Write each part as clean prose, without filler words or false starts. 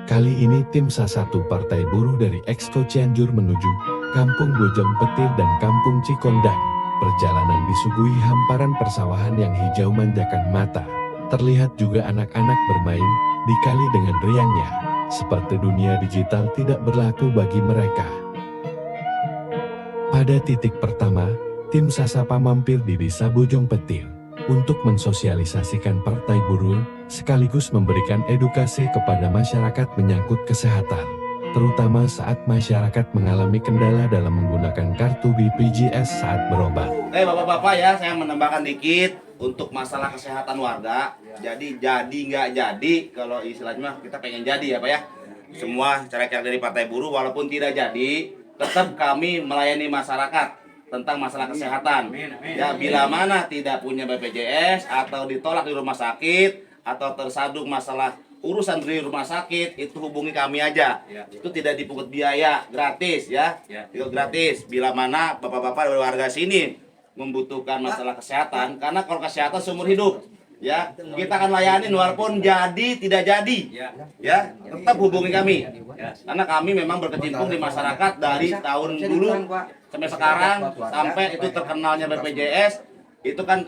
Kali ini tim SA1 Partai Buruh dari Exco Cianjur menuju Kampung Bojong Petir dan Kampung Cikondang. Perjalanan disuguhi hamparan persawahan yang hijau manjakan mata. Terlihat juga anak-anak bermain di kali dengan riangnya. Seperti dunia digital tidak berlaku bagi mereka. Pada titik pertama, tim Sasapa mampir di Desa Bojong Petir untuk mensosialisasikan Partai Buruh, sekaligus memberikan edukasi kepada masyarakat menyangkut kesehatan, terutama saat masyarakat mengalami kendala dalam menggunakan kartu BPJS saat berobat. Bapak-bapak ya, saya menambahkan dikit untuk masalah kesehatan warga. Jadi nggak jadi, kalau istilahnya kita pengen jadi ya Pak ya. Semua cara-cara dari Partai Buruh walaupun tidak jadi, tetap kami melayani masyarakat tentang masalah kesehatan. Ya, bila mana tidak punya BPJS atau ditolak di rumah sakit atau tersandung masalah urusan di rumah sakit, itu hubungi kami aja. Itu tidak dipungut biaya, gratis ya. Itu gratis. Bila mana bapak-bapak dari warga sini membutuhkan masalah kesehatan, karena kalau kesehatan seumur hidup ya, kita akan layani walaupun jadi tidak jadi. Ya, tetap hubungi kami. Karena kami memang berkecimpung di masyarakat dari tahun dulu sampai sekarang, sampai itu terkenalnya BPJS, itu kan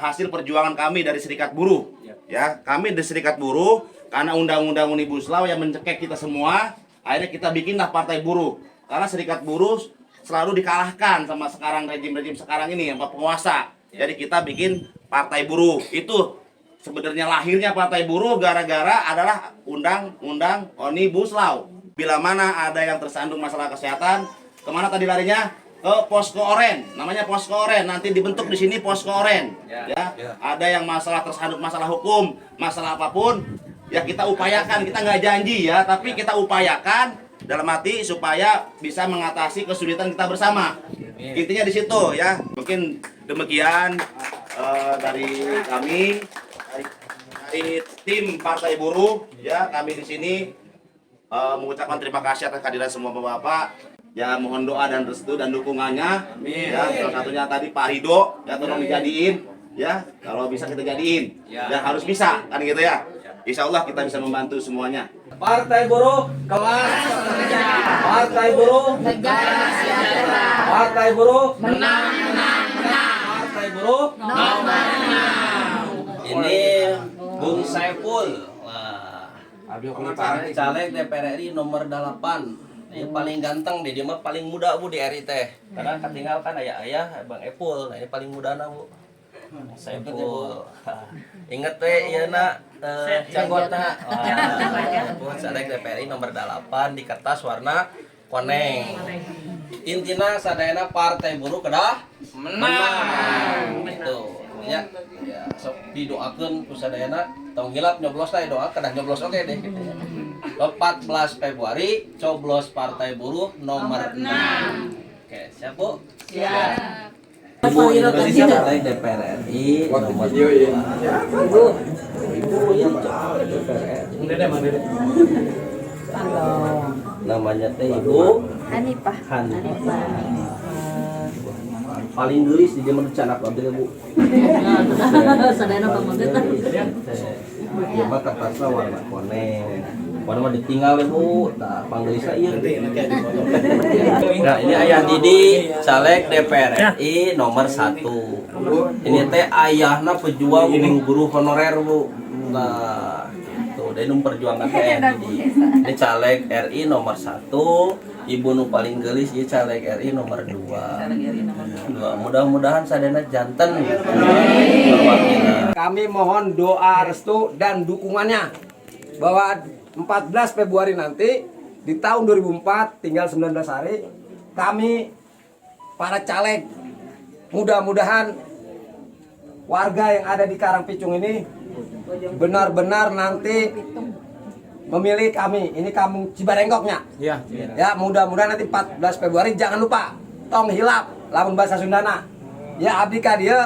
hasil perjuangan kami dari Serikat Buruh. Ya, kami dari Serikat Buruh, karena undang-undang Omnibus Law yang mencekik kita semua, akhirnya kita bikinlah Partai Buruh. Karena Serikat Buruh selalu dikalahkan sama sekarang rejim-rejim sekarang ini yang penguasa. Jadi kita bikin Partai Buruh. Itu sebenarnya lahirnya Partai Buruh gara-gara adalah undang-undang Omnibus Law. Bila mana ada yang tersandung masalah kesehatan, kemana tadi larinya? Ke Posko Oren. Namanya Posko Oren. Nanti dibentuk di sini Posko Oren. Ya. Ada yang masalah tersandung masalah hukum, masalah apapun, ya kita upayakan. Kita nggak janji ya, tapi kita upayakan dalam hati supaya bisa mengatasi kesulitan kita bersama. Intinya di situ ya. Mungkin demikian dari kami, dari tim Partai Buruh ya, kami di sini mengucapkan terima kasih atas kehadiran semua bapak-bapak. Ya, mohon doa dan restu dan dukungannya. Ya, salah satunya tadi Pak Rido, ya tolong dijadiin ya. Kalau bisa kita jadiin. Dan harus bisa kan gitu ya. Insya Allah kita bisa membantu semuanya. Partai Buruh kelas kerja. Partai Buruh negara sejahtera. Partai Buruh menang. Partai Buruh nomor 6. Ini Bung Saiful. Wah. Caleg DPR RI nomor 8. Ini paling ganteng deh, dia mah paling muda Bu di RI teh. Karena ketinggal kan ayah Bang Epul. Nah, ini paling muda na Bu. Saiful. Ingat teh ieu na jagotna. Caleg DPR RI nomor 8 di kertas warna koneng. Intina sadayana Partai Buruh kedah menang. Gitu. Ya, sok didoakeun ku sadayana tong hilap nyoblos teh doa kedah nyoblos oke deh gitu ya. 14 Februari coblos Partai Buruh nomor 6. Oke, siap Bu? Siap. Ibu Indonesia Caleg DPR RI nomor 2. Ibu yang caleg DPR RI. Halo. Namanya teh Ibu Hanifah. Paling gelis di zaman canak abdi Bu. Sadayana pamagetan. Dia mah kertasna warna koneng. Warna ditinggal Bu, tah panggelisna ieu. Nah, ini Ayah Didi, caleg DPR RI nomor 1. Ini teh ayahna pejuang guru honorer Bu. Nah, tuh dia memperjuangkan Ayah Didi. Ini caleg RI nomor 1. Ibu nu paling gelis ieu caleg RI nomor 2. Mudah-mudahan sadana janten. Kami mohon doa restu dan dukungannya bahwa 14 Februari nanti di tahun 2004 tinggal 19 hari kami para caleg mudah-mudahan warga yang ada di Karangpicung ini benar-benar nanti memilih kami. Ini kampung Cibarengkoknya. Ya, mudah-mudahan nanti 14 Februari jangan lupa tong hilap lamun bahasa Sundana. Ya abdi ka dieu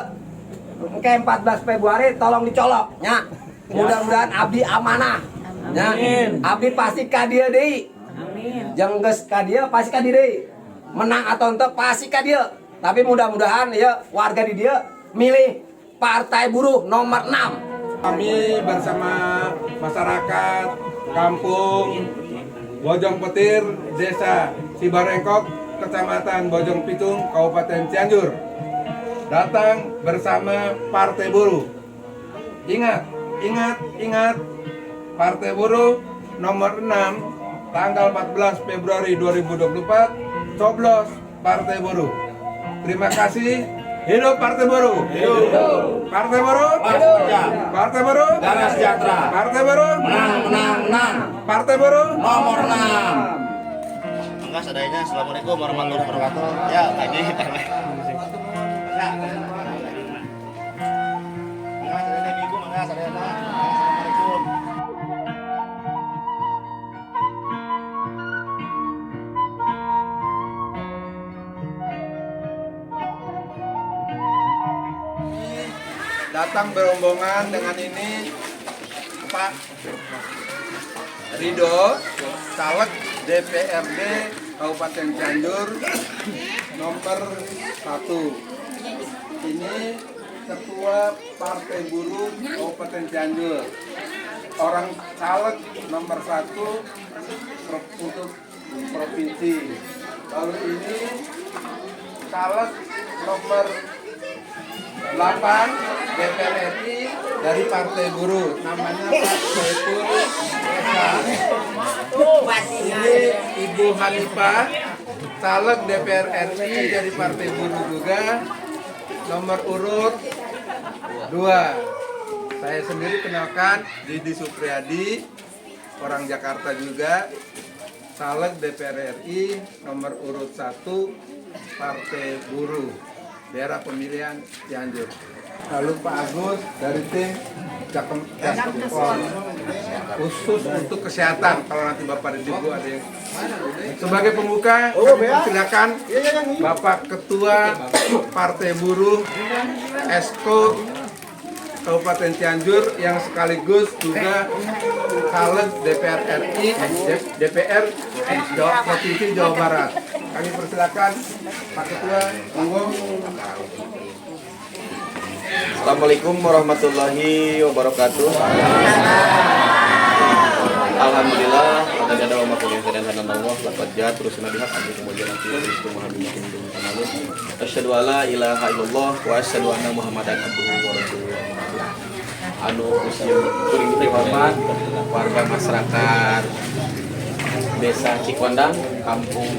engke 14 Februari tolong dicolok nya. Mudah-mudahan abdi amanah. Ya, abdi pasti ka dieu deui. Amin. Jeung geus ka dieu pasti ka dieu deui. Menang atau ente pasti ka dieu. Tapi mudah-mudahan ya warga di dieu milih Partai Buruh nomor 6. Kami bersama masyarakat Kampung Bojong Petir, Desa Cibarengkok, Kecamatan Bojong Pitung, Kabupaten Cianjur. Datang bersama Partai Buruh. Ingat, Partai Buruh nomor 6, tanggal 14 Februari 2024, coblos Partai Buruh. Terima kasih. Hidup Partai Buruh. Hidup. Partai Buruh. Partai Buruh. Damai sejahtera. Partai Buruh. Menang. Partai Buruh. Nomor 6. Enggak sadayanya. Assalamualaikum warahmatullahi wabarakatuh. Ya, lagi kita. Ya. Enggak sadayanya Ibu, enggak sadayanya. Assalamualaikum. Datang berombongan dengan ini Pak Ridho, caleg DPRD Kabupaten Cianjur nomor 1. Ini Ketua Partai Buruh Kabupaten Cianjur. Orang caleg nomor 1 untuk provinsi. Lalu ini caleg nomor 8 DPR RI dari Partai Buruh, namanya Pak Saiful Esa. Ini Ibu Hanifah, caleg DPR RI dari Partai Buruh juga, nomor urut 2. Saya sendiri kenalkan Didi Supriyadi, orang Jakarta juga, caleg DPR RI nomor urut 1 Partai Buruh, daerah pemilihan Cianjur. Lalu Pak Agus dari tim Jakempol khusus untuk kesehatan. Kalau nanti Bapak dan Ibu ada yang sebagai pembuka, kami persilakan Bapak Ketua Partai Buruh Esko Kabupaten Cianjur yang sekaligus juga caleg DPR RI DPR Provinsi Jawa Barat. Kami persilakan Pak Ketua, monggo. Assalamualaikum warahmatullahi wabarakatuh. Alhamdulillah, pada jada wa makulih dan hanan Allah, lapat jat terus nabi hak abdi kemudian nanti Kristu Muhammadin kenalun. Asyhadu alla ilaha illallah wa asyhadu anna Muhammadan abduhu wa rasuluh. Anu usia kuring teh hormat warga masyarakat Desa Cikondang, Kampung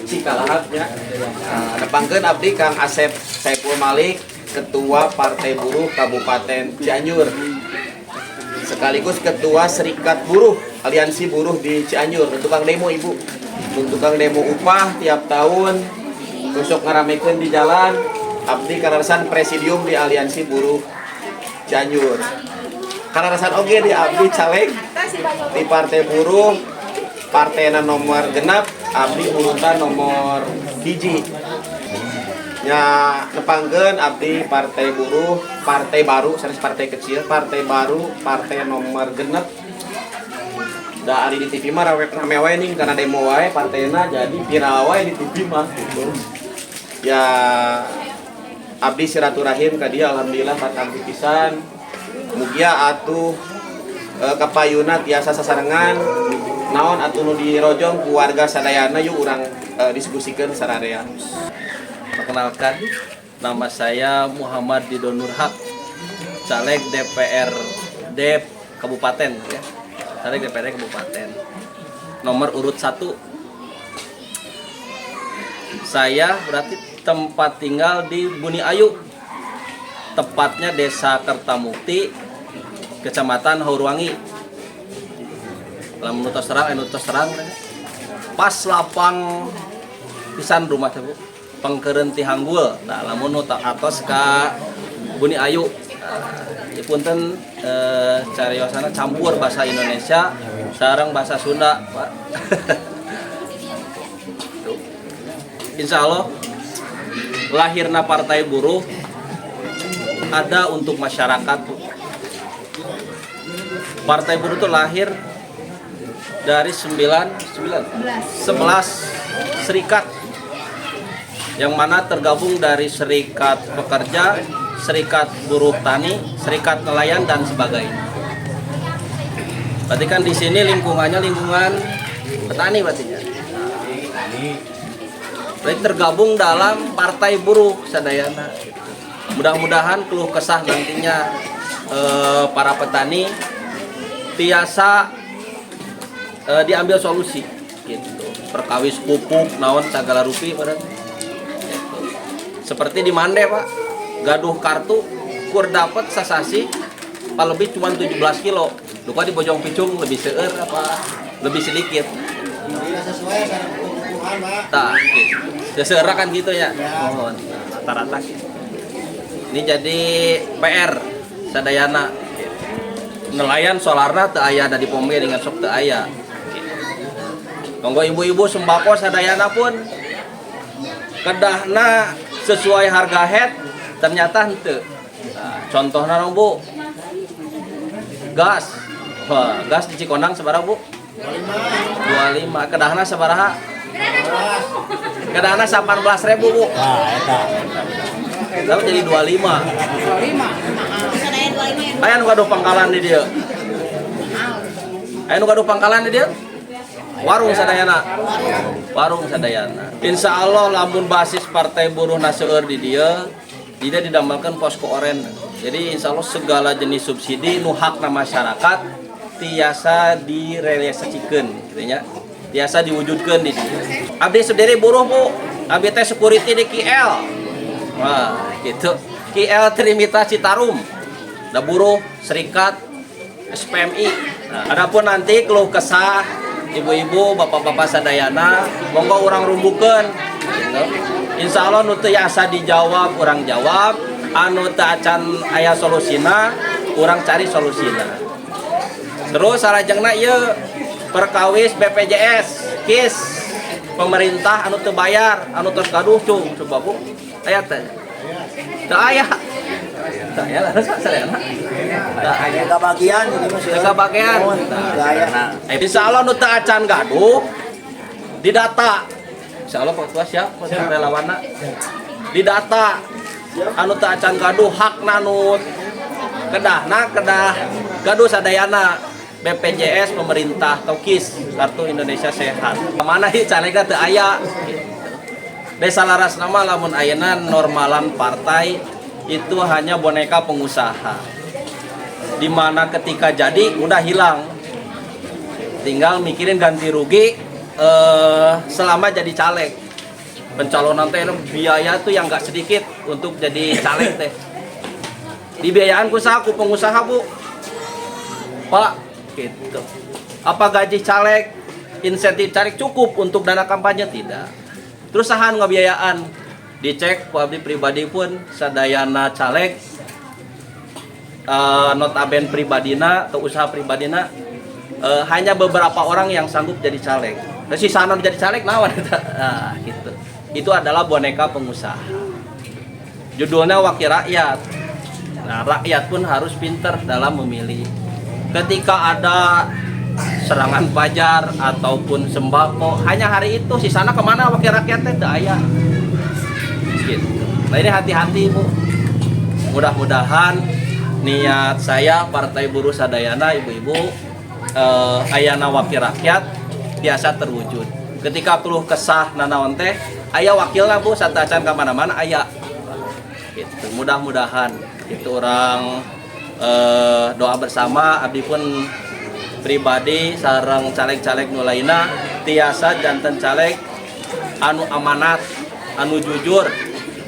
Cikalahap ya. Nepangkeun abdi Kang Asep Saiful Malik, Ketua Partai Buruh Kabupaten Cianjur. Sekaligus Ketua Serikat Buruh, Aliansi Buruh di Cianjur. Tukang demo Ibu. Tukang demo upah tiap tahun. Besok ngaramekeun di jalan. Abdi kararasan presidium di Aliansi Buruh Cianjur. Kararasan oge di abdi caleg di Partai Buruh, partena nomor genap, abdi urutan nomor hiji. Ya nepangkeun abdi Partai Buruh, partai baru, sanes partai kecil, partai baru, partai nomor genep. Da ari di TV mah rame wae ning karena demo wae partena jadi viral wae di TV mah gitu. Ya abdi silaturahim ka dia alhamdulillah patampi pisan. Mugia atuh kapayuna tiasa sasarengan naon atuh nu dirojong ku warga sadayana yuk urang diskusikeun sararea. Perkenalkan, nama saya Muhammad Dido Nurhak, caleg DPRD Kabupaten ya. Caleg DPRD Kabupaten. Nomor urut 1. Saya berarti tempat tinggal di Buni Ayu. Tepatnya Desa Kertamukti, Kecamatan Haurwangi. Lamun tos terang pas lapang pisan rumah teh Bu. Pengkeureun ti Hanggul. Nah, lamun nu atos ka Buni Ayu. Punten cariosana campur bahasa Indonesia sareng bahasa Sunda, Pak. Insya Allah lahirna Partai Buruh ada untuk masyarakat. Partai Buruh itu lahir dari 11 serikat yang mana tergabung dari serikat pekerja, serikat buruh tani, serikat nelayan dan sebagainya. Berarti kan di sini lingkungannya lingkungan petani berarti ya. Berarti tergabung dalam Partai Buruh Sadayana. Mudah-mudahan keluh kesah nantinya para petani biasa diambil solusi gitu. Perkawis pupuk naon segala rupi pada gitu. Seperti di Mande Pak, gaduh kartu kur dapat sasasi lebih cuma 17 kilo. Lupa di Bojong Picung lebih seueur apa lebih sedikit. Nah, gitu. Seueur kan gitu ya. Mohon rata-rata gitu. Ini jadi PR Sadayana. Nelayan solarna teu aya da di Pombe dengan sok teu aya. Monggo ibu-ibu sembako Sadayana pun kedahna sesuai harga head ternyata henteu. Nah, contohna dong Bu. Gas. Wah, gas di Cikondang sabaraha Bu? 25. Kedahna sabaraha? Kedahna 18.000 Bu. Nah, eta. Lalu jadi 25. 25. Aya nu gaduh pangkalan di dieu. Aya nu gaduh pangkalan di dieu? Warung Sadayana. Warung Sadayana. Insya Allah lamun basis Partai Buruh Naseur di dia tidak didambakan posko oren. Jadi insya Allah segala jenis subsidi nu hakna masyarakat tiasa direalisasikan, gitu ya. Tiasa diwujudkan di dia. Abdi sendiri buruh Bu. Abdi teh security di KL. Wah, gitu. KL Trimitra Citarum. Da buruh serikat SPMI. Nah, adapun nanti keluh kesah ibu-ibu, bapak-bapak Sadayana, monggo orang rumbukeun gitu. Insya Allah nu teu asa dijawab, orang jawab. Anu teu acan aya solusina, orang cari solusina. Terus sarajengna ieu perkawis BPJS, KIS, pemerintah anu teu bayar, anu tos gaduh cung, coba Bu. Aya teh. Teu aya. Teu aya lah Sadayana. Teka bagian jadi masih. Teka bagian. Insya Allah nu teu acan gaduh didata. Insya Allah Pak Ketua siap, relawanna. Didata anu teu acan gaduh hakna nu kedah gaduh Sadayana BPJS pemerintah atau KIS Kartu Indonesia Sehat. Mana hi calegna teu aya. Desa laras nama lamun ayeuna normalan partai itu hanya boneka pengusaha. Di mana ketika jadi udah hilang. Tinggal mikirin ganti rugi selama jadi caleg. Pencalonan teh biaya tuh yang nggak sedikit untuk jadi caleg teh. Dibiayaan ku saku pengusaha Bu. Pak, gitu. Apa gaji caleg, insentif caleg cukup untuk dana kampanye? Tidak. Terus sahan ngabiayaan? Dicek ku abdi pribadi pun Sadayana caleg notaben pribadina atau usaha pribadina hanya beberapa orang yang sanggup jadi caleg. Terus si sana jadi caleg nawan nah, gitu. Itu adalah boneka pengusaha. Judulnya wakil rakyat. Nah, rakyat pun harus pintar dalam memilih. Ketika ada serangan fajar ataupun sembako, hanya hari itu si sana kemana wakil rakyatnya teu aya. Gitu. Nah ini hati-hati Bu. Mudah-mudahan niat saya Partai Buruh Sadayana ibu-ibu ayana wakil rakyat biasa terwujud. Ketika keluh kesah nanaon teh aya wakilna Bu satacan ka mana-mana aya. Gitu. Mudah-mudahan itu orang doa bersama abdi pun pribadi sareng caleg-caleg nu lainna tiasa janten caleg anu amanat, anu jujur,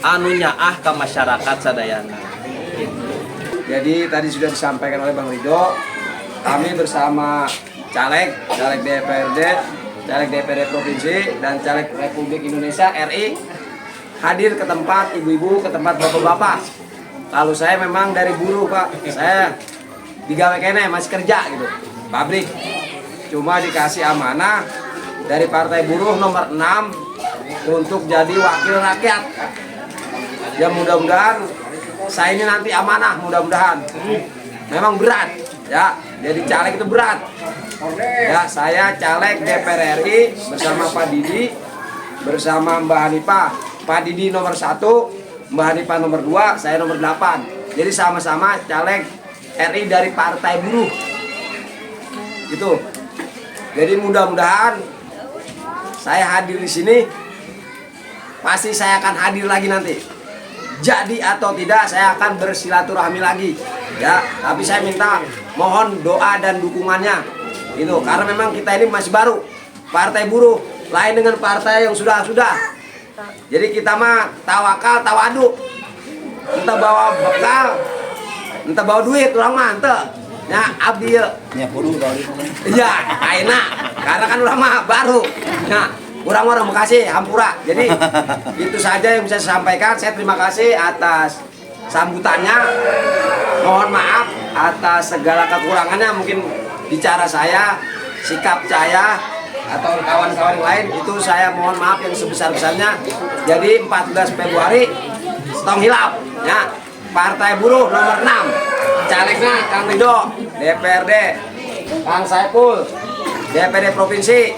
anu nyaah ke masyarakat Sadayana. Gitu. Jadi tadi sudah disampaikan oleh Bang Ridho, kami bersama caleg DPRD, caleg DPRD Provinsi, dan caleg Republik Indonesia RI hadir ke tempat ibu-ibu, ke tempat bapak-bapak. Kalau saya memang dari buruh Pak, saya digawe kene masih kerja gitu, pabrik. Cuma dikasih amanah dari Partai Buruh nomor 6 untuk jadi wakil rakyat. Ya mudah-mudahan saya ini nanti amanah, mudah-mudahan. Memang berat ya, jadi caleg itu berat. Ya, saya caleg DPR RI bersama Pak Didi, bersama Mbak Hanifah. Pak Didi nomor 1, Mbak Hanifah nomor 2, saya nomor 8. Jadi sama-sama caleg RI dari Partai Buruh. gitu. Jadi mudah-mudahan saya hadir di sini, pasti saya akan hadir lagi nanti. Jadi atau tidak saya akan bersilaturahmi lagi, ya. Tapi saya minta mohon doa dan dukungannya, gitu. Karena memang kita ini masih baru, partai buruh, lain dengan partai yang sudah. Jadi kita mah tawakal, tawadu, entah bawa bekal, entah bawa duit, orang mah ente. Ya, abdi ya. Iya, enak. Karena kan ulama baru. Nah, orang Bekasi, Hampura. Jadi itu saja yang bisa saya sampaikan. Saya terima kasih atas sambutannya. Mohon maaf atas segala kekurangannya, mungkin bicara saya, sikap saya atau kawan-kawan yang lain, itu saya mohon maaf yang sebesar-besarnya. Jadi 14 Februari tong hilap ya. Partai Buruh nomor 6. Calegnya Kang Ridho, DPRD, Kang Saiful, DPD Provinsi,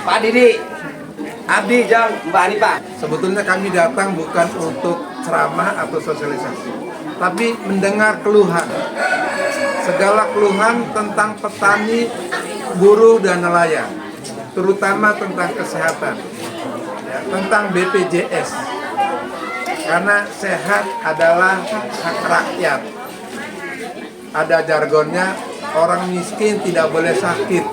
Pak Didi, Abdi, Jang, Mbak Hanifah. Sebetulnya kami datang bukan untuk ceramah atau sosialisasi, tapi mendengar keluhan. Segala keluhan tentang petani, buruh, dan nelayan, terutama tentang kesehatan, ya, tentang BPJS. Karena sehat adalah hak rakyat. Ada jargonnya, orang miskin tidak boleh sakit.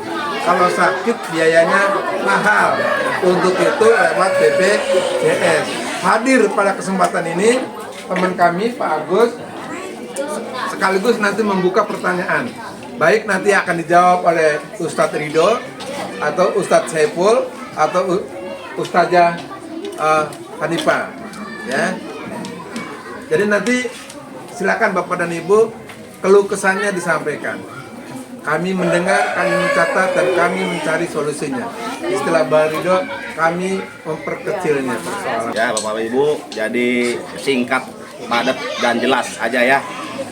Kalau sakit biayanya mahal. Untuk itu lewat BPJS. Hadir pada kesempatan ini teman kami Pak Agus sekaligus nanti membuka pertanyaan. Baik nanti akan dijawab oleh Ustadz Ridho atau Ustadz Saiful atau Ustazah Hanifah. Ya. Jadi nanti silakan Bapak dan Ibu keluh kesannya disampaikan. Kami mendengar, kami mencatat, dan kami mencari solusinya. Istilah Ridho, kami memperkecilnya persoalan. Ya Bapak Ibu, jadi singkat, padat, dan jelas aja ya.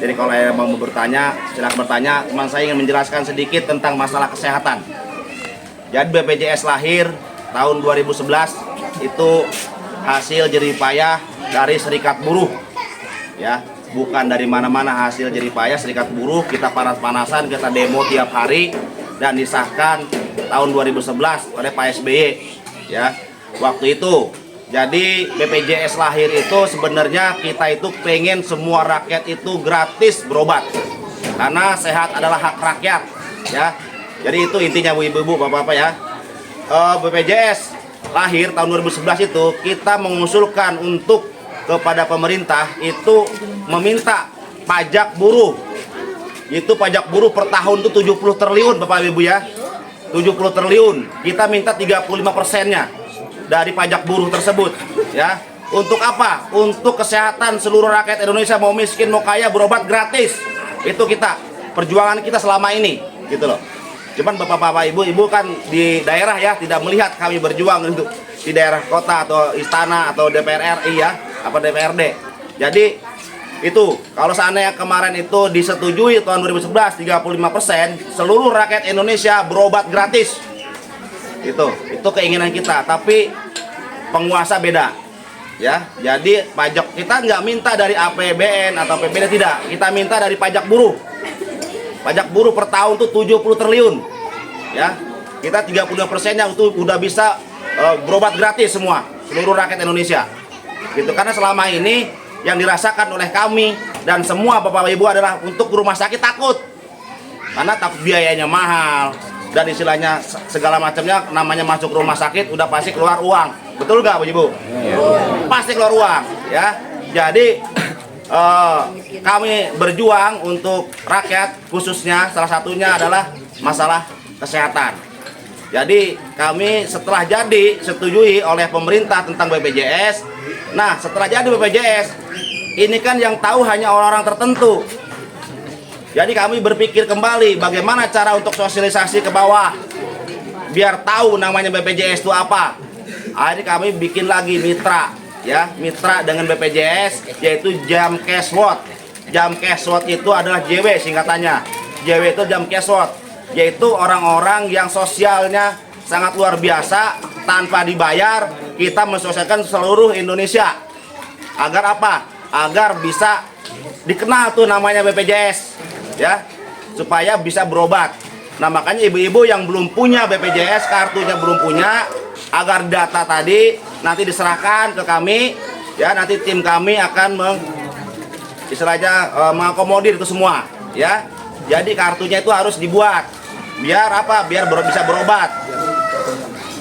Jadi kalau yang mau bertanya, silakan bertanya. Cuman saya ingin menjelaskan sedikit tentang masalah kesehatan. Jadi BPJS lahir tahun 2011 itu hasil jerih payah dari Serikat Buruh, ya. Bukan dari mana-mana, hasil jerih payah Serikat Buruh. Kita panas-panasan, kita demo tiap hari, dan disahkan tahun 2011 oleh Pak SBY, ya. Waktu itu, jadi BPJS lahir itu sebenarnya kita itu pengen semua rakyat itu gratis berobat, karena sehat adalah hak rakyat, ya. Jadi itu intinya Bu Ibu, Bapak-bapak ya. BPJS lahir tahun 2011 itu kita mengusulkan untuk kepada pemerintah itu meminta pajak buruh. Itu pajak buruh per tahun itu 70 triliun Bapak Ibu ya. 70 triliun. Kita minta 35%-nya dari pajak buruh tersebut ya. Untuk apa? Untuk kesehatan seluruh rakyat Indonesia, mau miskin mau kaya, berobat gratis. Itu kita perjuangan kita selama ini gitu loh. Cuman Bapak-bapak Ibu kan di daerah ya tidak melihat kami berjuang untuk di daerah kota atau istana atau DPR RI ya, apa DPRD. Jadi itu kalau seandainya kemarin itu disetujui tahun 2011 35%, seluruh rakyat Indonesia berobat gratis. Itu keinginan kita, tapi penguasa beda. Ya, jadi pajak kita nggak minta dari APBN atau APBD, tidak. Kita minta dari pajak buruh. Pajak buruh per tahun tuh 70 triliun. Ya. Kita 32%-nya itu udah bisa berobat gratis semua, seluruh rakyat Indonesia. Gitu. Karena selama ini yang dirasakan oleh kami dan semua Bapak Ibu adalah untuk rumah sakit takut. Karena takut biayanya mahal dan istilahnya segala macamnya, namanya masuk rumah sakit udah pasti keluar uang. Betul nggak Bu Ibu? Pasti keluar uang ya. Jadi kami berjuang untuk rakyat, khususnya salah satunya adalah masalah kesehatan. Jadi kami setelah jadi setujui oleh pemerintah tentang BPJS. Nah setelah jadi BPJS ini kan yang tahu hanya orang-orang tertentu. Jadi kami berpikir kembali bagaimana cara untuk sosialisasi ke bawah biar tahu namanya BPJS itu apa. Akhirnya kami bikin lagi mitra, ya, mitra dengan BPJS, yaitu Jam Cashword. Jam Cashword itu adalah JW singkatannya. JW itu Jam Cashword, yaitu orang-orang yang sosialnya sangat luar biasa, tanpa dibayar kita mensosialkan seluruh Indonesia. Agar apa? Agar bisa dikenal tuh namanya BPJS, ya, supaya bisa berobat. Nah makanya ibu-ibu yang belum punya BPJS, kartunya belum punya, agar data tadi nanti diserahkan ke kami, ya nanti tim kami akan istilahnya mengakomodir itu semua, ya. Jadi kartunya itu harus dibuat, biar apa? Biar bisa berobat.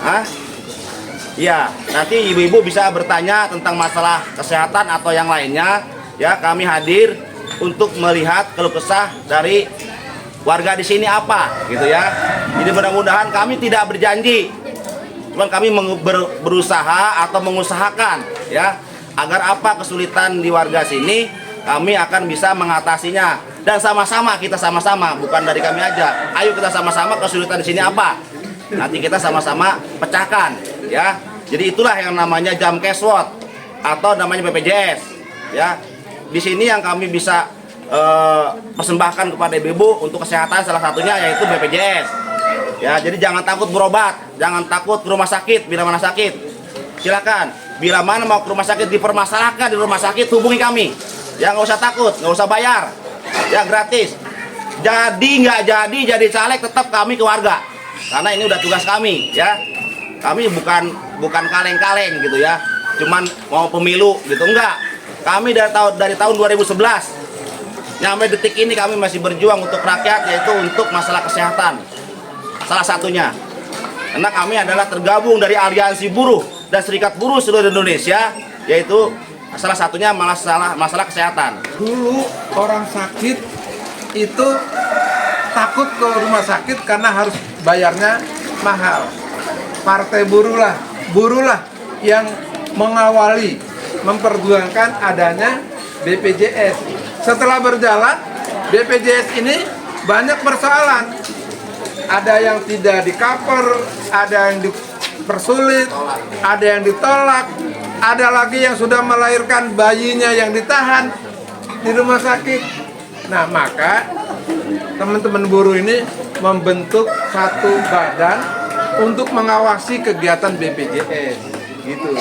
Hah? Iya, nanti ibu-ibu bisa bertanya tentang masalah kesehatan atau yang lainnya, ya kami hadir untuk melihat keluh kesah dari warga di sini apa, gitu ya. Jadi mudah-mudahan kami tidak berjanji, cuman kami berusaha atau mengusahakan, ya, agar apa kesulitan di warga sini kami akan bisa mengatasinya dan sama-sama kita sama-sama, bukan dari kami aja. Ayo kita sama-sama kesulitan di sini apa. Nanti kita sama-sama pecahkan, ya. Jadi itulah yang namanya Jamkeswot atau namanya BPJS, ya. Di sini yang kami bisa persembahkan kepada ibu-ibu untuk kesehatan salah satunya yaitu BPJS. Ya, jadi jangan takut berobat, jangan takut ke rumah sakit bila mana sakit. Silakan, bila mana mau ke rumah sakit dipermasalahkan di rumah sakit hubungi kami. Ya nggak usah takut, nggak usah bayar, ya gratis. Jadi nggak jadi caleg tetap kami ke warga. Karena ini udah tugas kami, ya. Kami bukan kaleng-kaleng gitu ya. Cuman mau pemilu gitu enggak. Kami dari tahun 2011 sampai detik ini kami masih berjuang untuk rakyat, yaitu untuk masalah kesehatan. Salah satunya. Karena kami adalah tergabung dari Aliansi Buruh dan Serikat Buruh seluruh Indonesia, yaitu salah satunya masalah kesehatan. Dulu orang sakit itu takut ke rumah sakit karena harus bayarnya mahal. Partai buruh lah yang mengawali, memperjuangkan adanya BPJS. Setelah berjalan, BPJS ini banyak persoalan. Ada yang tidak di-cover, ada yang dipersulit, ada yang ditolak, ada lagi yang sudah melahirkan bayinya yang ditahan di rumah sakit. Nah, maka teman-teman buruh ini membentuk satu badan untuk mengawasi kegiatan BPJS, gitu.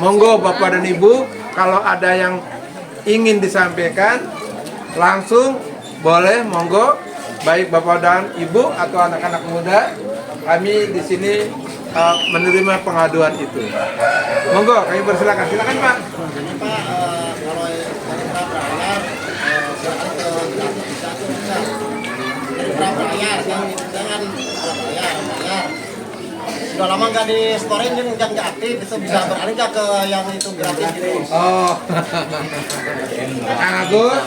Monggo Bapak dan Ibu, kalau ada yang ingin disampaikan, langsung boleh, monggo, baik Bapak dan Ibu atau anak-anak muda, kami di sini menerima pengaduan itu. Monggo, kami persilakan. Silakan Pak. Jadi Pak, kalau dari prabayar, silakan ke gratis bisa. Dari prabayar, jangan prabayar. Udah lama nggak di storing jadi nggak aktif, itu bisa beralih nggak ke yang itu gratis gitu. Oh, Kang Agus,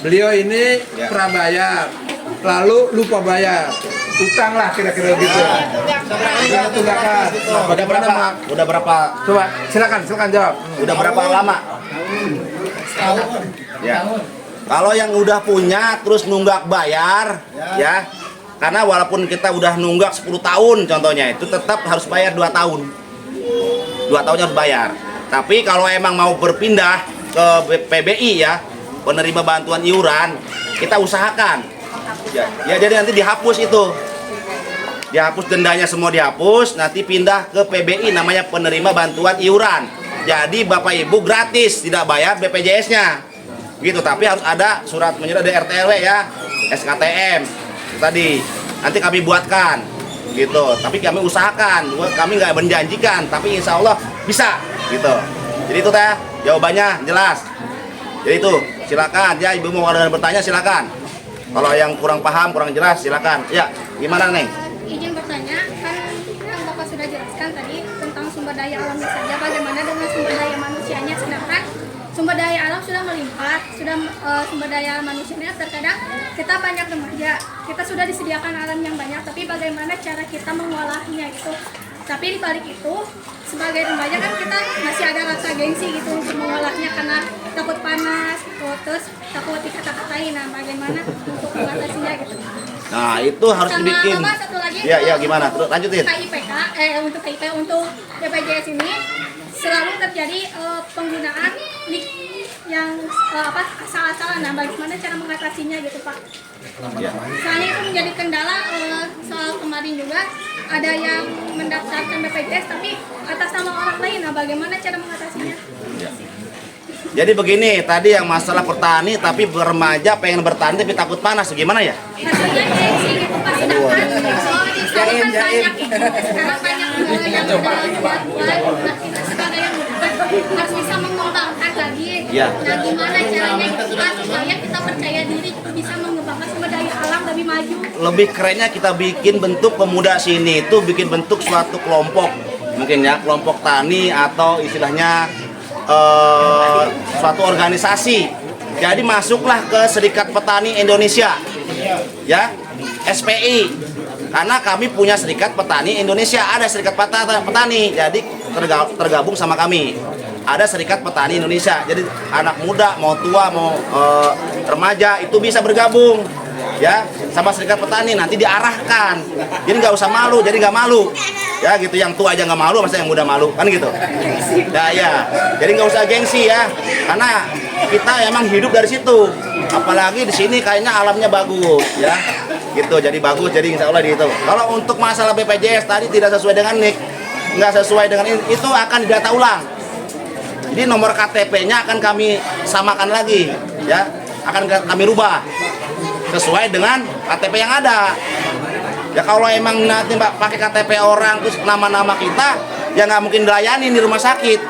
beliau ini prabayar, lalu lupa bayar, utang lah kira-kira gitu. Ya, tunggakan. Udah berapa? Coba, silakan jawab. Udah berapa lama? Ya. Kalau yang udah punya terus nunggak bayar, ya. Karena walaupun kita udah nunggak 10 tahun contohnya, itu tetap harus bayar 2 tahun. 2 tahun harus bayar. Tapi kalau emang mau berpindah ke PBI, ya, penerima bantuan iuran, kita usahakan. Ya jadi nanti dihapus itu. Dihapus dendanya, semua dihapus, nanti pindah ke PBI namanya penerima bantuan iuran. Jadi Bapak Ibu gratis, tidak bayar BPJS-nya. Gitu, tapi harus ada surat menyurat dari RT RW, ya, SKTM. Tadi nanti kami buatkan gitu, tapi kami usahakan, kami nggak menjanjikan, tapi insya Allah bisa gitu. Jadi itu teh jawabannya jelas. Jadi itu silakan ya, ibu mau ada bertanya silakan. Kalau yang kurang paham, kurang jelas silakan. Ya gimana Neng? Izin bertanya, kan Bapak sudah jelaskan tadi tentang sumber daya alamnya saja, bagaimana dengan sumber daya manusianya, sedangkan sumber daya alam sudah melimpah, sumber daya manusianya terkadang kita banyak remaja, kita sudah disediakan alam yang banyak, tapi bagaimana cara kita mengolahnya gitu. Tapi di balik itu, sebagai remaja kan kita masih ada rasa gengsi gitu untuk mengolahnya karena takut panas, gitu, terus takut dikata-katain. Nah, bagaimana untuk mengatasinya gitu. Nah, itu harus dibikin. Sama satu lagi. Ya gimana? Terus lanjutin. Untuk KIP untuk BPJS ini selalu terjadi penggunaan nik yang asal-asalan. Nah, bagaimana cara mengatasinya gitu Pak? Ya. Soalnya itu menjadi kendala soal kemarin juga ada yang mendaftarkan BPJS tapi atas nama orang lain. Nah, bagaimana cara mengatasinya? Ya. Jadi begini, tadi yang masalah petani tapi remaja pengen bertani tapi takut panas, gimana ya? Hasilnya gengsi gitu Sekarang banyak juga yang udah buat. Nah, kita sebagai yang muda harus bisa mengembangkan lagi. Ya. Nah, gimana caranya kita supaya kita percaya diri bisa mengembangkan sumber daya alam lebih maju? Lebih kerennya kita bikin bentuk pemuda sini itu bikin bentuk suatu kelompok, mungkin ya kelompok tani atau istilahnya suatu organisasi. Jadi masuklah ke Serikat Petani Indonesia, ya SPI. Karena kami punya Serikat Petani Indonesia, ada Serikat Petani, jadi tergabung sama kami. Ada Serikat Petani Indonesia, jadi anak muda mau tua mau remaja itu bisa bergabung, ya sama Serikat Petani, nanti diarahkan. Jadi nggak usah malu, jadi nggak malu, ya gitu. Yang tua aja nggak malu, masa yang muda malu kan gitu. Nah ya, jadi nggak usah gengsi ya, karena kita emang hidup dari situ. Apalagi di sini kayaknya alamnya bagus, ya gitu. Jadi bagus, jadi insya Allah gitu. Kalau untuk masalah BPJS tadi tidak sesuai dengan NIK, nggak sesuai dengan itu akan didata ulang. Jadi nomor KTP-nya akan kami samakan lagi, ya akan kami rubah sesuai dengan KTP yang ada. Ya kalau emang nanti Mbak pakai KTP orang terus nama-nama kita, ya nggak mungkin dilayani di rumah sakit.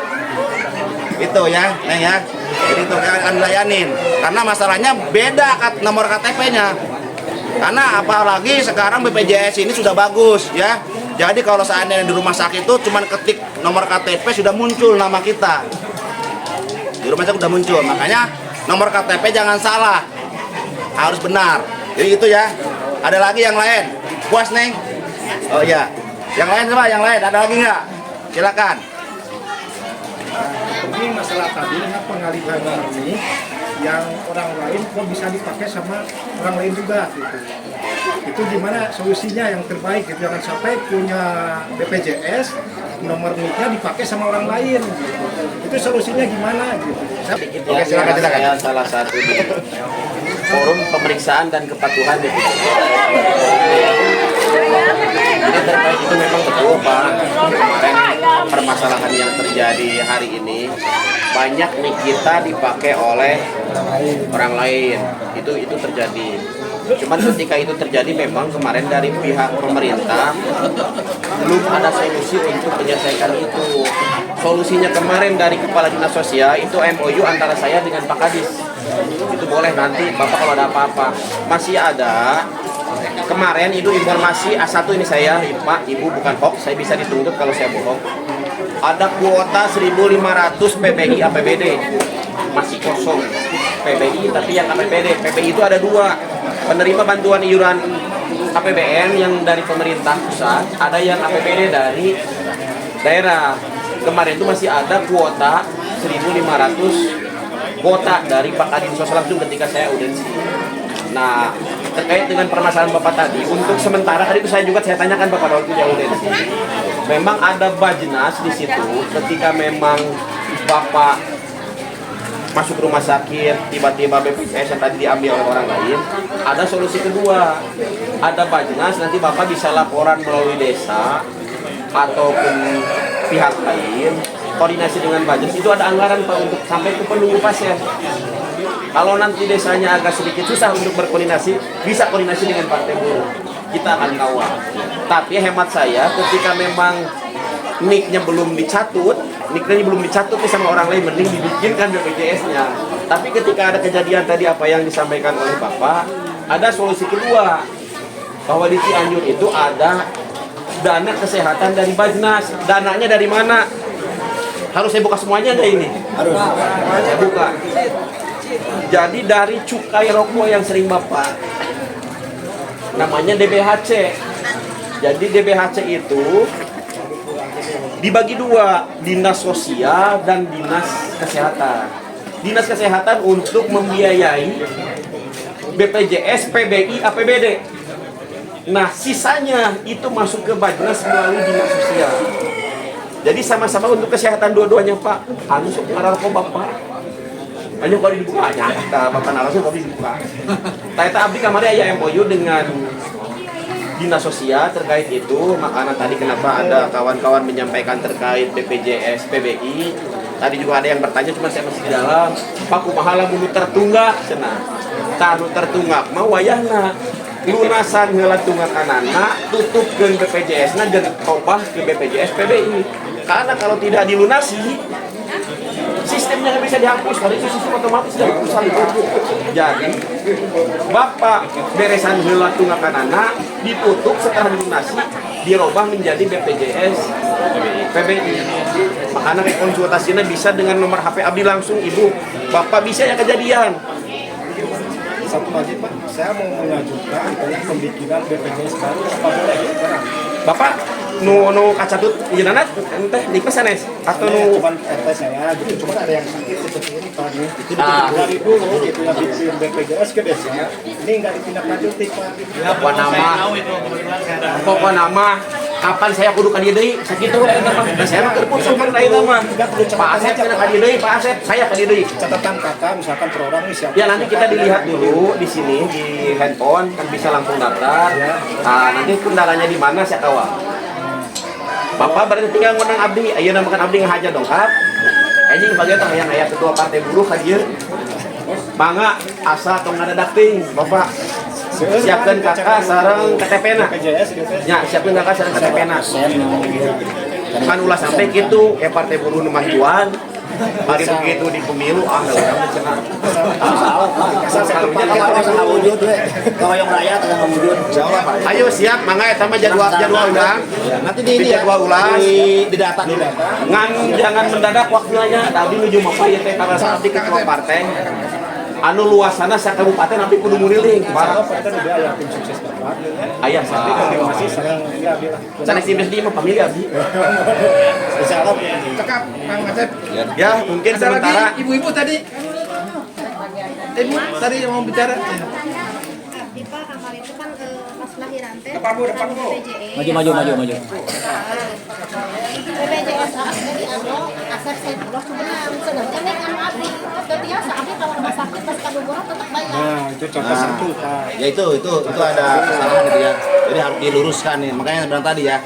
Itu ya, Neng ya. Jadi itu akan dilayanin. Karena masalahnya beda nomor KTP-nya. Karena apalagi sekarang BPJS ini sudah bagus ya. Jadi kalau seandainya di rumah sakit itu cuman ketik nomor KTP sudah muncul nama kita. Di rumah sakit sudah muncul. Makanya nomor KTP jangan salah. Harus benar. Jadi itu ya. Ada lagi yang lain? Puas, Neng? Oh iya. Yang lain coba, yang lain ada lagi nggak? Silakan. Ini masalah tadi pengalihan ini yang orang lain kok bisa dipakai sama orang lain juga gitu. Itu gimana solusinya yang terbaik gitu, jangan sampai punya BPJS nomor NIK-nya dipakai sama orang lain gitu. Itu solusinya gimana gitu. Oke, silakan. Saya salah satu di forum pemeriksaan dan kepatuhan BPJS. Jadi terkait itu memang betul Pak, kemarin permasalahan yang terjadi hari ini banyak nih kita dipakai oleh orang lain, itu terjadi. Cuman ketika itu terjadi memang kemarin dari pihak pemerintah belum ada solusi untuk menyelesaikan itu. Solusinya kemarin dari Kepala Dinas Sosial itu MOU antara saya dengan Pak Kadis. Itu boleh nanti Bapak kalau ada apa-apa. Masih ada kemarin itu informasi A1 ini saya, Pak, Ibu bukan hoax, saya bisa dituntut kalau saya bohong. Ada kuota 1.500 PBI APBD masih kosong PBI, tapi yang APBD PBI itu ada dua, penerima bantuan iuran APBN yang dari pemerintah pusat, ada yang APBD dari daerah. Kemarin itu masih ada kuota 1.500 kuota dari Pak Kadin Sosial langsung ketika saya audiensi. Nah, terkait dengan permasalahan Bapak tadi, untuk sementara tadi itu saya tanyakan Bapak waktu di audiensi. Memang ada Bajnas di situ ketika memang Bapak masuk rumah sakit, tiba-tiba BPJS yang tadi diambil oleh orang lain, ada solusi kedua. Ada Bajnas, nanti Bapak bisa laporan melalui desa ataupun pihak lain, koordinasi dengan Bajnas. Itu ada anggaran Pak untuk sampai ke penunggu pasien. Kalau nanti desanya agak sedikit susah untuk berkoordinasi, bisa koordinasi dengan partai buruh. Kita akan kawal. Tapi hemat saya, ketika memang NIK-nya belum dicatut, NIK-nya belum dicatut sama orang lain, mending dibikinkan BPJS-nya. Tapi ketika ada kejadian tadi apa yang disampaikan oleh Bapak, ada solusi kedua. Bahwa di Cianjur itu ada dana kesehatan dari Bajnas. Dananya dari mana? Harus saya buka semuanya nggak ini? Harus. Saya buka. Jadi dari cukai rokok yang sering Bapak, namanya DBHC. Jadi DBHC itu dibagi dua, dinas sosial dan dinas kesehatan. Dinas kesehatan untuk membiayai BPJS, PBI, APBD. Nah sisanya itu masuk ke Bajnas melalui dinas sosial. Jadi sama-sama untuk kesehatan dua-duanya Pak. Anu sok ngararko Bapak. Hanya kalau dibukanya, Bapak narasi kalau dibuka. Taita abdi kemarin ya MOU dengan dinas sosial terkait itu. Makanya tadi kenapa ada kawan-kawan menyampaikan terkait BPJS, PBI. Tadi juga ada yang bertanya, cuma saya masih di dalam. Pak kumaha lamun tertunggak cenah. Tanu tertunggak mah wayahna. lunasan heula tunggakanana tutupkeun BPJS-na jeung robah ke BPJS PBI. Karena kalau tidak dilunasi sistemnya nggak bisa dihapus, karena itu sistem otomatis dihapus. Jadi Bapak beresan heula tunggakanana ditutup setelah dilunasi dirubah menjadi BPJS PBI. Makanya konsultasinya bisa dengan nomor HP Abdi langsung, Ibu. Bapak bisa ya kejadian. Satu lagi Pak, saya mau mengajukan pembikinan BPJS baru, apa boleh? Bapak nu kacatut ijeunana teh di pesanes atau nu Cuman RT saya gitu, cuman ada yang sakit seperti ini Pak. Itu dari dulu itu yang bikin BPJS ke desa, ini nggak ditindaklanjuti Pak. pokok nama kapan saya kudu ka dieu deui sakitu we eta mah. Saya mah keur pusing mah eta mah. Pak Asep cenah ka dieu deui, Pak Asep saya ka dieu deui. Catatan kakak misalkan per orang ini siapa? Ya nanti kita dilihat dulu di sini di handphone kan bisa langsung daftar. Nah, nanti kendalanya di mana saya kawal. Bapak berarti tinggal ngundang Abdi, ayeuna makan Abdi ngahaja dongkap. Anjing bagian tah yang aya ketua partai buruh ka dieu. Mangga asa tong ngadadak ting, Bapak. Siapkan kakak sareng KTP-na. Ya, siapkan kakak sareng KTP-na. Kan ulah sampai gitu, partai buruh nu majuan. Mari begitu di pemilu enggak urang cenah. Ayo siap, mangga eta mah jadwal ulang. Nanti di ini jadwal ulang di data. Ngan jangan mendadak waktunya. Tadi nuju mah ieu teh karena saat di ketua partai. Anu luasana sa kabupaten tapi kudu nguriling. Aya Masih sareng sanes di mah pamilya Abdi. insyaallah. Cekap Kang Asep. Ya, mungkin Ada lagi sementara ibu-ibu tadi. Ibu tadi yang mau bicara. Di Pak kamar itu kan pas lahiran teh. Depan Bu. Maju. BPJS jadi aset saya dulu sebenarnya sedangkan nek anu Abdi biasa Abdi kalau rumah sakit pas kaduguran tetap bayar. Nah, itu contoh satu Pak. ya itu ada kesalahan gitu ya. Jadi harus diluruskan nih. Makanya saya bilang tadi ya,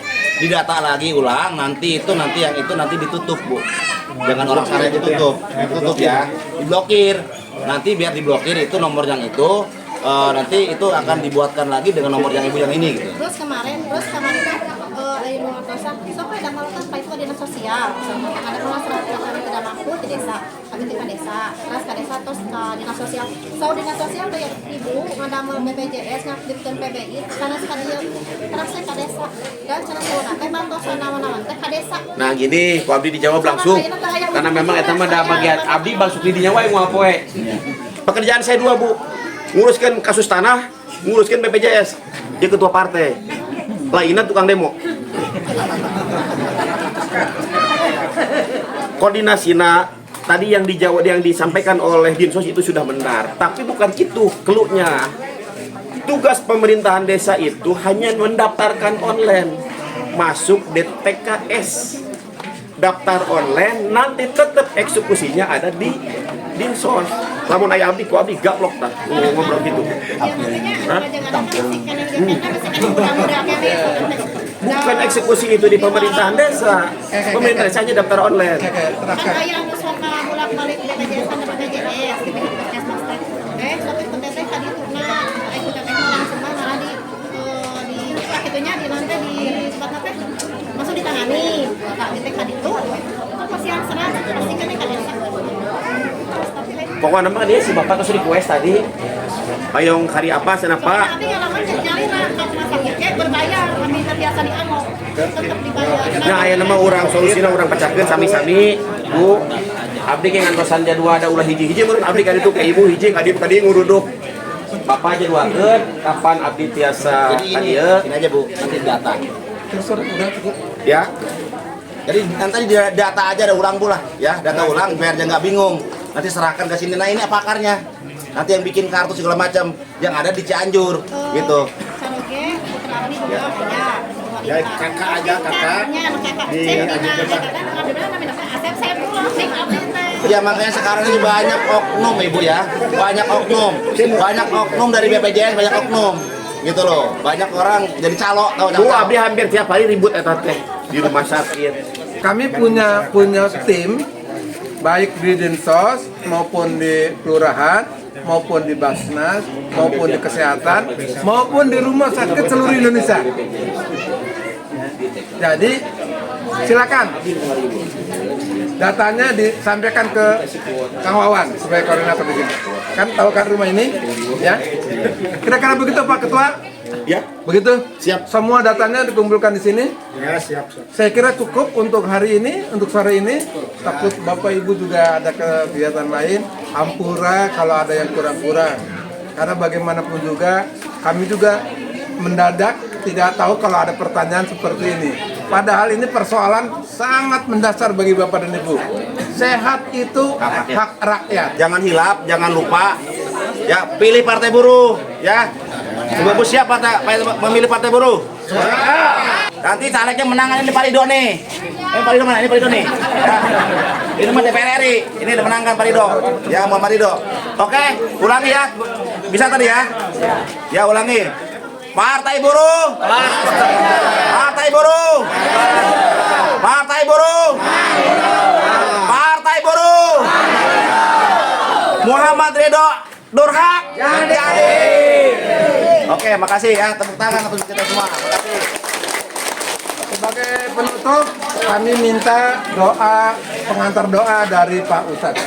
didata lagi ulang, nanti yang itu ditutup, Bu. Jangan orang sana ditutup ya. Diblokir. Nanti biar diblokir itu nomor yang itu nanti itu akan dibuatkan lagi dengan nomor yang ibu yang ini gitu. Terus kemarin ayo mau dosa sampai ada malukan Pak itu dinas sosial. Ada malah surat kami tidak mampu di desa. Kami di desa. Terus ke desa terus ke dinas sosial. Dinas sosial tuh ya ibu ngadamel BPJS ngaktifkeun PBI sana sekali terus ke desa. Dan cenah saudara teh bantos naon-naon teh ke desa. Nah gini, ku Abdi dijawab langsung. Karena memang eta mah da bagian Abdi bal subsidinya wae moal poe. Pekerjaan saya dua, Bu. Nguruskan kasus tanah, nguruskan BPJS. Dia ketua partai. Lainnya tukang demo. Koordinasina tadi yang disampaikan oleh Dinsos itu sudah benar, tapi bukan itu keluhnya. Tugas pemerintahan desa itu hanya mendaftarkan online, masuk DTKS, daftar online, nanti tetap eksekusinya ada di Dinsos. Lamun aya Abdi, ku Abdi gaplok tah ngobrol gitu. Bukan eksekusi itu di pemerintahan desa. Pemerintahan desa hanya daftar online. Kan aya anu suka bolak-balik BPJS sama BPJS gitu puskesmas teh. Tapi penteteh tadi turna ikut teteh langsung malah di sakitunya di nanti di tempat teh masuk ditangani. Pak teh tadi itu pasti yang serang pasti kan ka desa. Pokoknya mah dia si bapak tuh request tadi. Payung hari apa senapa? Tapi ngalaman jadi lah kalau rumah sakitnya berbayar, kami terbiasa di amo tetap dibayar. Nah, aya nama urang solusina urang pacatkeun sami-sami, Bu. Abdi ge ngantosan jadwal ada ulah hiji-hiji mun abdi ka ditu ke ibu hiji ka dieu nguruduk. Bapak jadwalkeun kapan abdi tiasa ka dieu. Ini aja, Bu, nanti data. Ya. Jadi nanti data aja ada ulang pula ya, data ulang biar dia nggak bingung. Nanti serahkan ke sini. Nah ini apa akarnya? Nanti yang bikin kartu segala macam yang ada di Cianjur gitu. Saroge putra Abdi juga ya. Ya kakak aja kakak. Di Asep saya pulang sing Abdi teh. Ya makanya sekarang ini banyak oknum Ibu ya. Banyak oknum dari BPJS, banyak oknum. Gitu loh. Banyak orang jadi calo tahu. Bu Abdi hampir tiap hari ribut eta teh di rumah sakit. Kami punya tim baik di Dinsos maupun di kelurahan maupun di Basnas, maupun di kesehatan, maupun di rumah sakit seluruh Indonesia. Jadi silakan datanya disampaikan ke Kang Wawan sebagai koordinator di sini. Kan tahu kan rumah ini, ya? Kira-kira begitu Pak Ketua? Ya. Begitu? Siap. Semua datanya dikumpulkan di sini. Ya, siap. Saya kira cukup untuk hari ini, untuk sore ini. Takut Bapak Ibu juga ada kegiatan lain. Ampura kalau ada yang kurang-kurang. Karena bagaimanapun juga, kami juga mendadak tidak tahu kalau ada pertanyaan seperti ini. Padahal ini persoalan sangat mendasar bagi Bapak dan Ibu. Sehat itu hak rakyat. Jangan hilap, jangan lupa. Ya, pilih Partai Buruh, ya. Ibu siap memilih Partai Buruh? Nanti calegnya menangan ini Pak Ridho nih. Ini Pak Ridho mana? Ini Pak Ridho nih. Ya. Ini mah DPR RI. Ini menangkan Pak Ridho. Ya, Muhammad Ridho. Oke, ulangi ya. Bisa tadi ya? Ya, ulangi. Partai Buruh. Partai Buruh. Partai Buruh. Partai Buruh. Muhammad Ridho Nurhak jadi. Oke, makasih ya. Tepuk tangan untuk kita semua. Makasih. Sebagai penutup, kami minta doa, pengantar doa dari Pak Ustadz.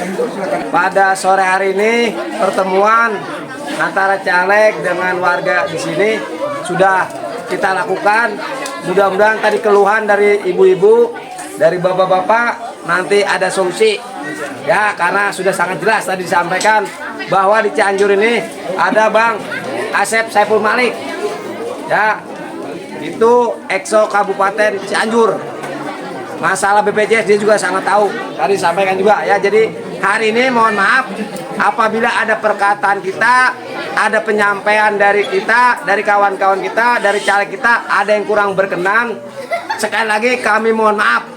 Pada sore hari ini pertemuan antara caleg dengan warga di sini sudah kita lakukan. Mudah-mudahan tadi keluhan dari ibu-ibu, dari bapak-bapak nanti ada solusi. Ya, karena sudah sangat jelas tadi disampaikan bahwa di Cianjur ini ada Bang Asep Saiful Malik. Ya, itu Exo Kabupaten Cianjur. Masalah BPJS dia juga sangat tahu. Tadi disampaikan juga ya. Jadi hari ini mohon maaf apabila ada perkataan kita, ada penyampaian dari kita, dari kawan-kawan kita, dari caleg kita ada yang kurang berkenan. Sekali lagi kami mohon maaf.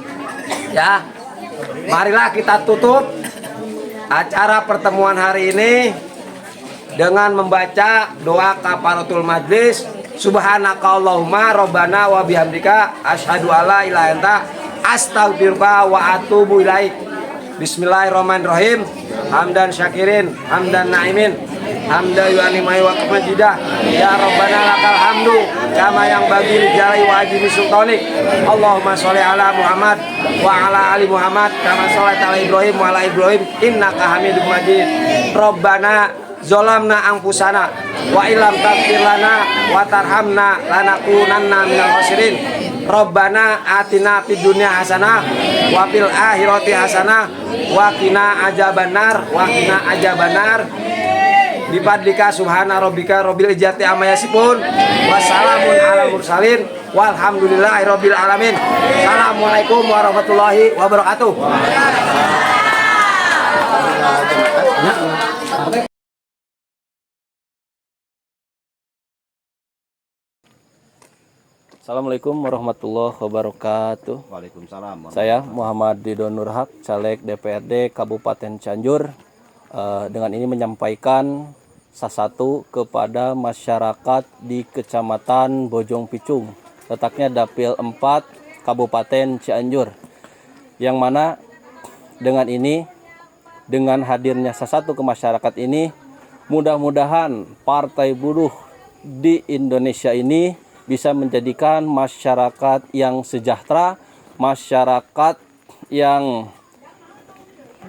Ya. Marilah kita tutup acara pertemuan hari ini dengan membaca doa kafaratul majlis. Subhanakallahumma rabbana wa bihamdika asyhadu alla ilaha illa anta astaghfiruka wa atubu ilaik. Bismillahirrahmanirrahim. Hamdan syakirin, hamdan naimin, hamda yu'animai wa kemajidah. Ya Rabbana lakal hamdu kama yang bagi jalai wa ajimi sultanik. Allahumma sholli ala Muhammad wa ala ali Muhammad kama sholli ala Ibrahim wa ala Ibrahim innaka Hamidum Majid. Rabbana zolamna angpusana wa ilam taghfir lana wa tarhamna lanakunanna minal khasirin. Rabbana atina fid dunya hasanah wa fil akhirati hasanah wa qina adzabannar wa qina adzabannar. Bifadlika subhana rabbika rabbil izzati amma yasifun wa salamun alal mursalin walhamdulillahi rabbil alamin. Assalamualaikum warahmatullahi wabarakatuh. Assalamualaikum warahmatullahi wabarakatuh. Waalaikumsalam. Saya Muhammad Ridho Nurhak, caleg DPRD Kabupaten Cianjur. Dengan ini menyampaikan satu kepada masyarakat di Kecamatan Bojong Picung, letaknya Dapil 4 Kabupaten Cianjur, yang mana dengan ini, dengan hadirnya satu ke masyarakat ini, mudah-mudahan Partai Buruh di Indonesia ini bisa menjadikan masyarakat yang sejahtera, masyarakat yang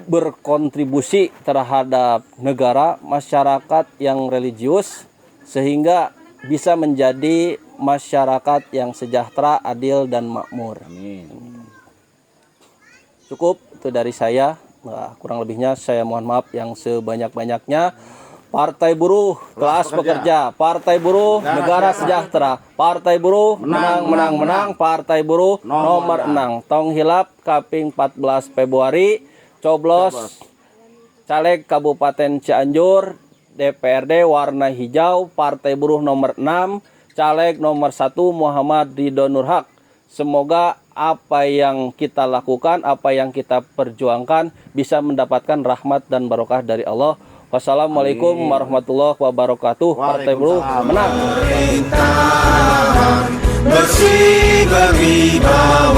berkontribusi terhadap negara, masyarakat yang religius, sehingga bisa menjadi masyarakat yang sejahtera, adil, dan makmur. Amin. Cukup itu dari saya. Nah, kurang lebihnya saya mohon maaf yang sebanyak-banyaknya. Partai Buruh kelas pekerja, Partai Buruh negara sejahtera, Partai Buruh menang, Partai Buruh nomor 6. Tong hilap kaping 14 Februari, coblos caleg Kabupaten Cianjur, DPRD warna hijau, Partai Buruh nomor 6, caleg nomor 1 Muhammad Ridho Nurhak. Semoga apa yang kita lakukan, apa yang kita perjuangkan bisa mendapatkan rahmat dan barokah dari Allah. Wassalamualaikum warahmatullahi wabarakatuh. Partai Buruh menang. Bersih berwibawa.